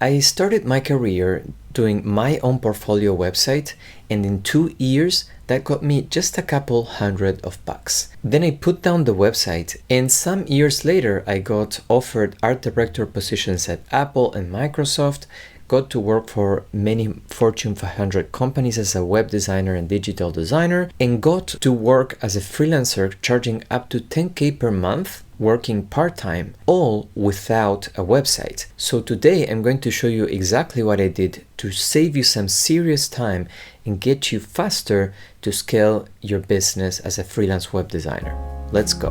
I started my career doing my own portfolio website, and in 2 years that got me just a couple $100. Then I put down the website, and some years later I got offered art director positions at Apple and Microsoft, got to work for many Fortune 500 companies as a web designer and digital designer, and got to work as a freelancer charging up to $10,000 per month, working part-time, all without a website. So today I'm going to show you exactly what I did to save you some serious time and get you faster to scale your business as a freelance web designer. Let's go.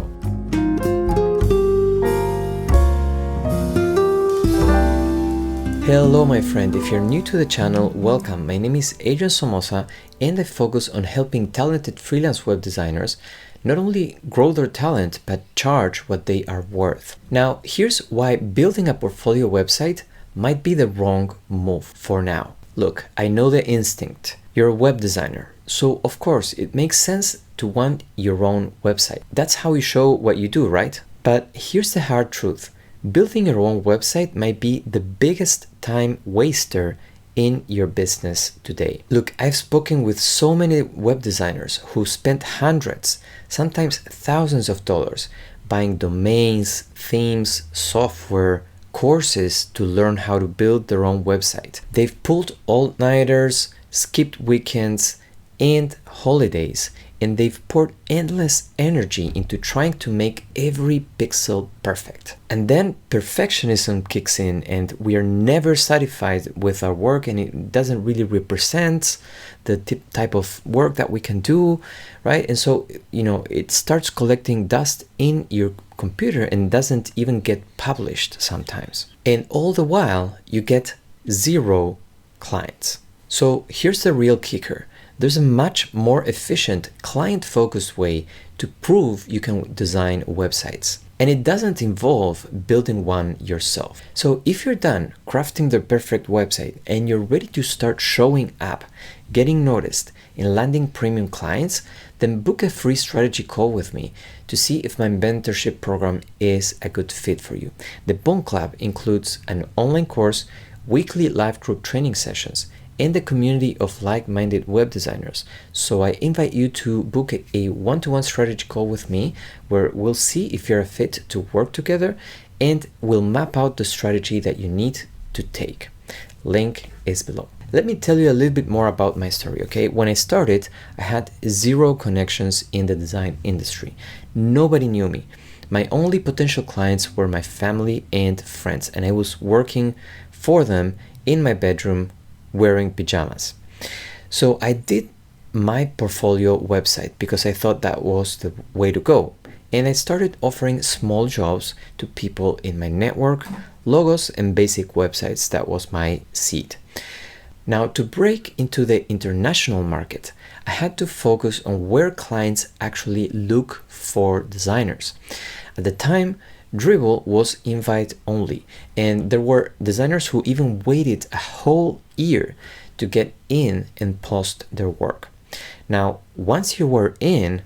Hello my friend, if you're new to the channel, welcome. My name is Adrian Somoza and I focus on helping talented freelance web designers not only grow their talent, but charge what they are worth. Now, here's why building a portfolio website might be the wrong move for now. Look, I know the instinct. You're a web designer, so of course it makes sense to want your own website. That's how you show what you do, right? But here's the hard truth. Building your own website might be the biggest time waster in your business today. Look, I've spoken with so many web designers who spent hundreds, sometimes thousands of dollars buying domains, themes, software, courses to learn how to build their own website. They've pulled all-nighters, skipped weekends and holidays, and they've poured endless energy into trying to make every pixel perfect. And then perfectionism kicks in and we are never satisfied with our work, and it doesn't really represent the type of work that we can do, right? And so, it starts collecting dust in your computer and doesn't even get published sometimes. And all the while, you get zero clients. So here's the real kicker. There's a much more efficient, client-focused way to prove you can design websites. And it doesn't involve building one yourself. So if you're done crafting the perfect website and you're ready to start showing up, getting noticed, and landing premium clients, then book a free strategy call with me to see if my mentorship program is a good fit for you. The BONT Club includes an online course, weekly live group training sessions, and the community of like-minded web designers. So I invite you to book a one-to-one strategy call with me where we'll see if you're a fit to work together and we'll map out the strategy that you need to take. Link is below. Let me tell you a little bit more about my story, okay? When I started, I had zero connections in the design industry. Nobody knew me. My only potential clients were my family and friends, and I was working for them in my bedroom wearing pajamas. So I did my portfolio website because I thought that was the way to go. And I started offering small jobs to people in my network, logos and basic websites. That was my seed. Now, to break into the international market, I had to focus on where clients actually look for designers. At the time, Dribbble was invite only, and there were designers who even waited a whole year to get in and post their work. Now, once you were in,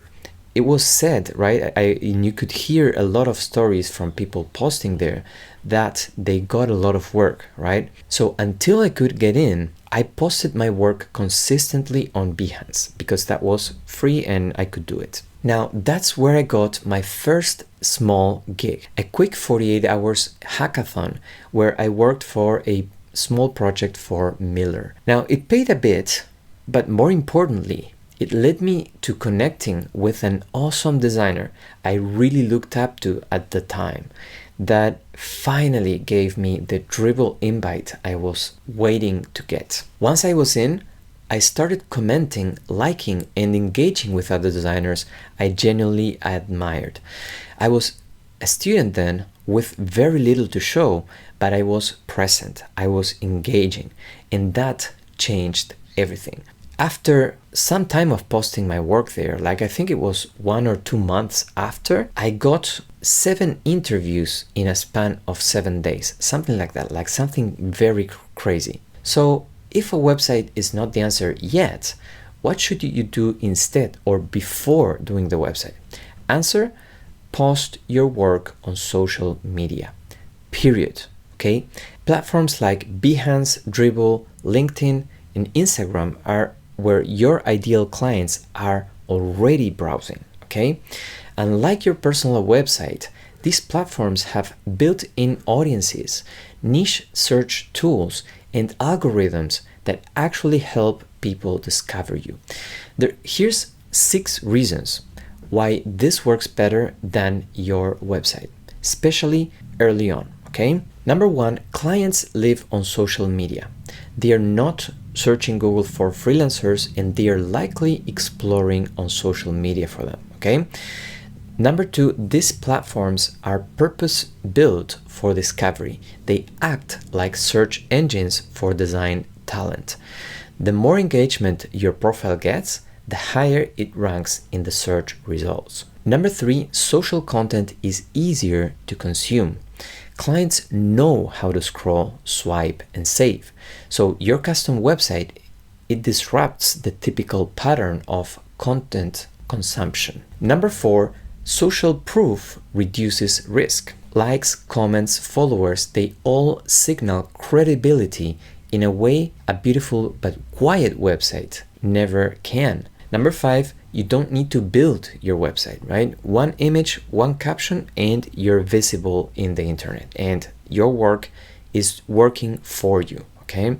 it was said, right? And you could hear a lot of stories from people posting there that they got a lot of work, right? So until I could get in, I posted my work consistently on Behance because that was free and I could do it. Now, that's where I got my first small gig, a quick 48 hours hackathon where I worked for a small project for Miller. Now, it paid a bit, but more importantly, it led me to connecting with an awesome designer I really looked up to at the time that finally gave me the Dribbble invite I was waiting to get. Once I was in, I started commenting, liking, and engaging with other designers I genuinely admired. I was a student then with very little to show, but I was present, I was engaging, and that changed everything. After some time of posting my work there, like I think it was 1 or 2 months after, I got 7 interviews in a span of 7 days, something like that, like something very crazy. So if a website is not the answer yet, what should you do instead or before doing the website? Answer: post your work on social media, period. Okay. Platforms like Behance, Dribbble, LinkedIn, and Instagram are where your ideal clients are already browsing, okay? Unlike your personal website, these platforms have built-in audiences, niche search tools, and algorithms that actually help people discover you. Here's 6 reasons why this works better than your website, especially early on, okay? Number 1, clients live on social media. They are not searching Google for freelancers, and they are likely exploring on social media for them, okay? Number 2, these platforms are purpose-built for discovery. They act like search engines for design talent. The more engagement your profile gets, the higher it ranks in the search results. Number 3, social content is easier to consume. Clients know how to scroll, swipe, and save. So your custom website, it disrupts the typical pattern of content consumption. Number 4, social proof reduces risk. Likes, comments, followers, they all signal credibility in a way a beautiful but quiet website never can. Number 5, you don't need to build your website, right? One image, one caption, and you're visible in the internet, and your work is working for you, okay?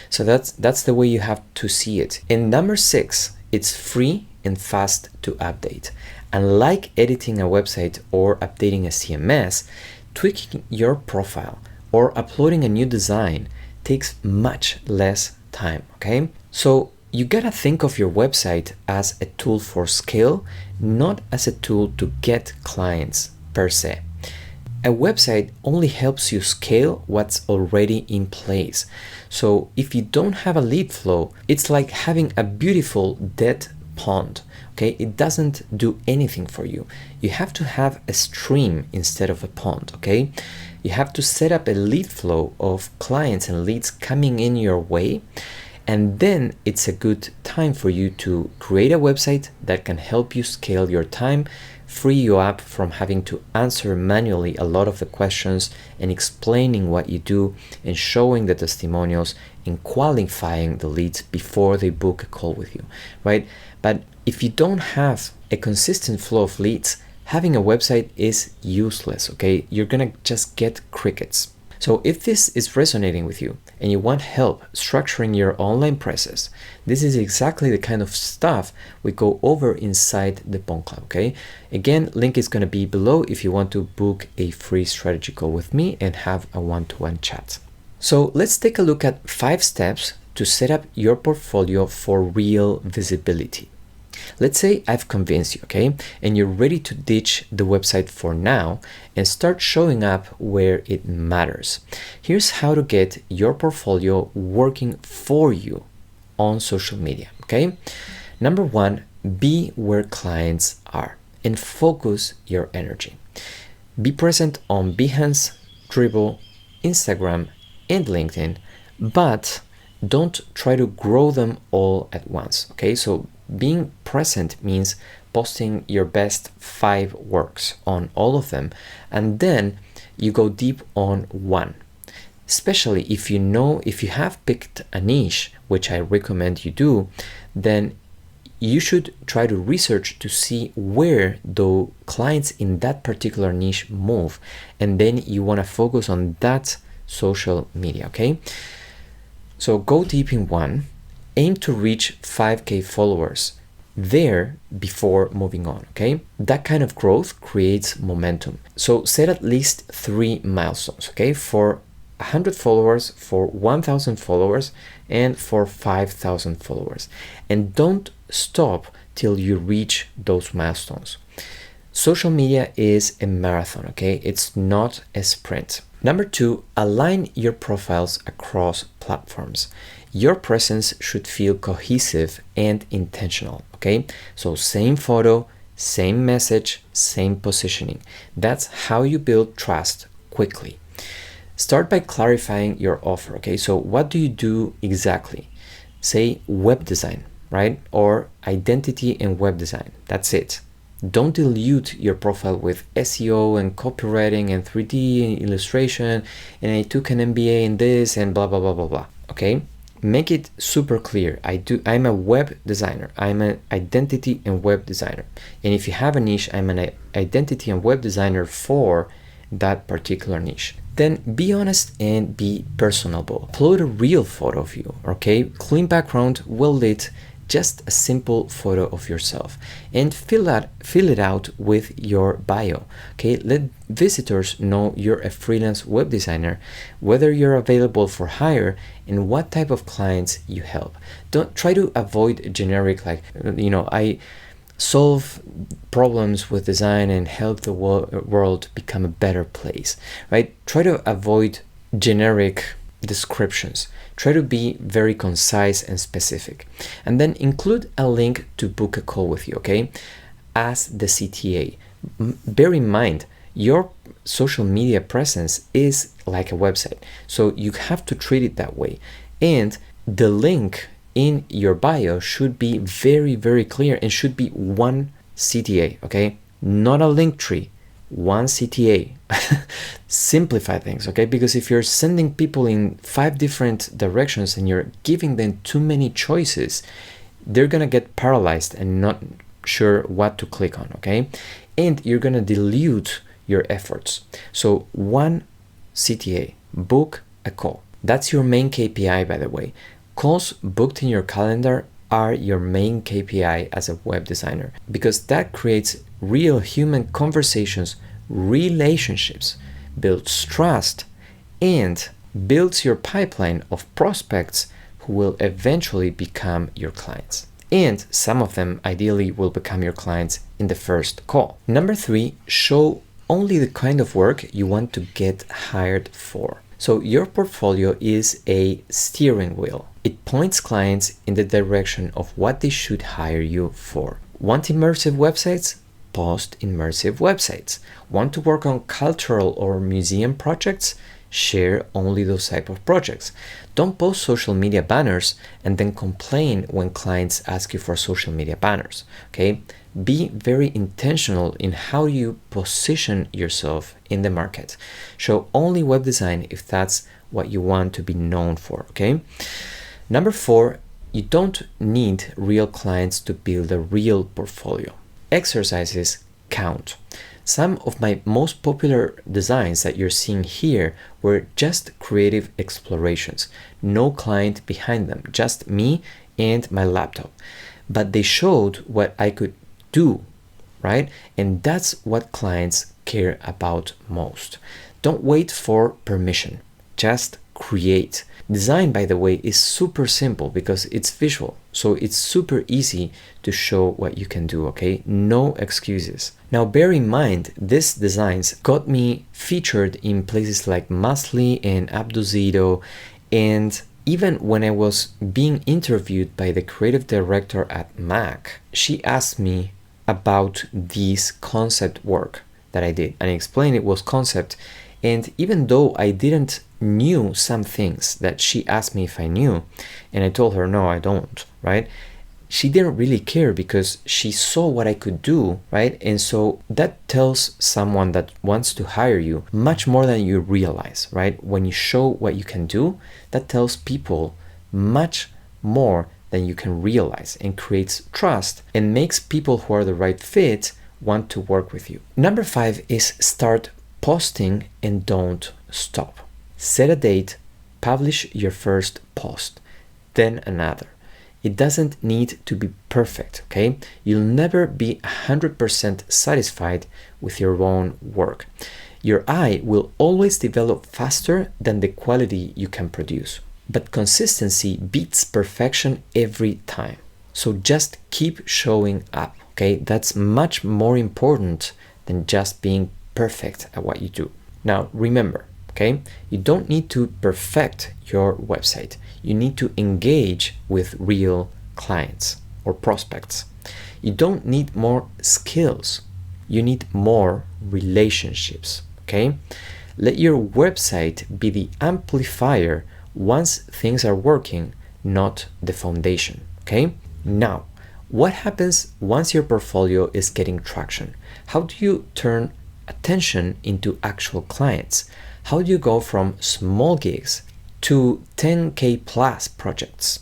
So that's the way you have to see it. And number 6, it's free and fast to update. Unlike editing a website or updating a CMS, tweaking your profile or uploading a new design takes much less time, okay? So you gotta think of your website as a tool for scale, not as a tool to get clients per se. A website only helps you scale what's already in place. So if you don't have a lead flow, it's like having a beautiful dead pond, okay? It doesn't do anything for you. You have to have a stream instead of a pond, okay? You have to set up a lead flow of clients and leads coming in your way, and then it's a good time for you to create a website that can help you scale your time, free you up from having to answer manually a lot of the questions and explaining what you do and showing the testimonials and qualifying the leads before they book a call with you, right? But if you don't have a consistent flow of leads, having a website is useless, okay? You're gonna just get crickets. So if this is resonating with you and you want help structuring your online presence, this is exactly the kind of stuff we go over inside the BONT Club, okay? Again, link is going to be below if you want to book a free strategy call with me and have a one-to-one chat. So let's take a look at 5 steps to set up your portfolio for real visibility. Let's say I've convinced you, okay, and you're ready to ditch the website for now and start showing up where it matters. Here's how to get your portfolio working for you on social media, okay? Number 1, be where clients are and focus your energy. Be present on Behance, Dribbble, Instagram, and LinkedIn, but don't try to grow them all at once, okay? So being present means posting your best 5 works on all of them, and then you go deep on one. Especially if you have picked a niche, which I recommend you do, then you should try to research to see where the clients in that particular niche move, and then you want to focus on that social media, okay? So go deep in one. Aim to reach 5K followers there before moving on, okay? That kind of growth creates momentum. So set at least 3 milestones, okay? For 100 followers, for 1,000 followers, and for 5,000 followers. And don't stop till you reach those milestones. Social media is a marathon, okay? It's not a sprint. Number 2, align your profiles across platforms. Your presence should feel cohesive and intentional, okay? So same photo, same message, same positioning. That's how you build trust quickly. Start by clarifying your offer, okay? So what do you do exactly? Say web design, right? Or identity and web design. That's it. Don't dilute your profile with SEO and copywriting and 3D illustration and I took an MBA in this and blah blah blah blah blah. Okay? Make it super clear. I'm a web designer. I'm an identity and web designer. And if you have a niche, I'm an identity and web designer for that particular niche. Then be honest and be personable. Upload a real photo of you, okay? Clean background, well lit, just a simple photo of yourself, and fill it out with your bio. Okay, let visitors know you're a freelance web designer, whether you're available for hire, and what type of clients you help. Don't try to avoid generic like, I solve problems with design and help the world become a better place, right? Try to avoid generic descriptions. Try to be very concise and specific, and then include a link to book a call with you, okay? As the CTA, bear in mind your social media presence is like a website, so you have to treat it that way, and the link in your bio should be very, very clear and should be one CTA, okay? Not a link tree, one CTA. Simplify things, okay? Because if you're sending people in 5 different directions and you're giving them too many choices, they're gonna get paralyzed and not sure what to click on, okay? And you're gonna dilute your efforts. So one CTA, book a call. That's your main KPI, by the way. Calls booked in your calendar are your main KPI as a web designer, because that creates real human conversations, relationships, builds trust, and builds your pipeline of prospects who will eventually become your clients. And some of them ideally will become your clients in the first call. Number 3, show only the kind of work you want to get hired for. So your portfolio is a steering wheel. It points clients in the direction of what they should hire you for. Want immersive websites? Post immersive websites. Want to work on cultural or museum projects? Share only those type of projects. Don't post social media banners and then complain when clients ask you for social media banners, okay? Be very intentional in how you position yourself in the market. Show only web design if that's what you want to be known for, okay? Number 4, you don't need real clients to build a real portfolio. Exercises count. Some of my most popular designs that you're seeing here were just creative explorations. No client behind them, just me and my laptop. But they showed what I could do, right? And that's what clients care about most. Don't wait for permission, just create. Design, by the way, is super simple because it's visual. So it's super easy to show what you can do, okay? No excuses. Now, bear in mind, these designs got me featured in places like Masly and Abduzido, and even when I was being interviewed by the creative director at Mac, she asked me about this concept work that I did, and I explained it was concept. And even though I didn't knew some things that she asked me if I knew, and I told her, no, I don't, right? She didn't really care because she saw what I could do, right? And so that tells someone that wants to hire you much more than you realize, right? When you show what you can do, that tells people much more than you can realize and creates trust and makes people who are the right fit want to work with you. Number 5 is start posting and don't stop. Set a date, publish your first post, then another. It doesn't need to be perfect, okay? You'll never be 100% satisfied with your own work. Your eye will always develop faster than the quality you can produce. But consistency beats perfection every time. So just keep showing up, okay? That's much more important than just being perfect at what you do. Now, remember, okay? You don't need to perfect your website. You need to engage with real clients or prospects. You don't need more skills. You need more relationships, okay? Let your website be the amplifier once things are working, not the foundation, okay? Now, What happens once your portfolio is getting traction? How do you turn attention into actual clients? How do you go from small gigs to 10K plus projects?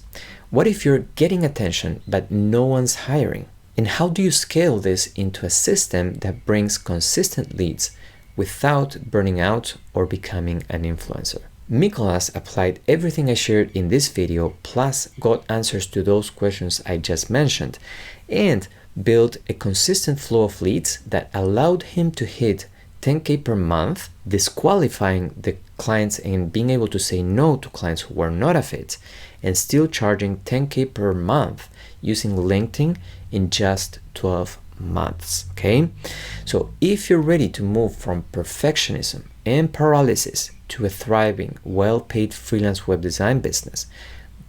What if you're getting attention but no one's hiring? And how do you scale this into a system that brings consistent leads without burning out or becoming an influencer? Nicholas applied everything I shared in this video, plus got answers to those questions I just mentioned, and built a consistent flow of leads that allowed him to hit 10K per month, disqualifying the clients and being able to say no to clients who were not a fit, and still charging 10K per month using LinkedIn in just 12 months. Okay, so if you're ready to move from perfectionism and paralysis to a thriving, well-paid freelance web design business,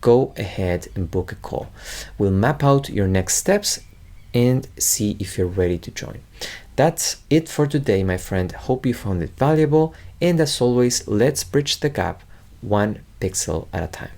go ahead and book a call. We'll map out your next steps and see if you're ready to join. That's it for today, my friend. Hope you found it valuable, and as always, let's bridge the gap one pixel at a time.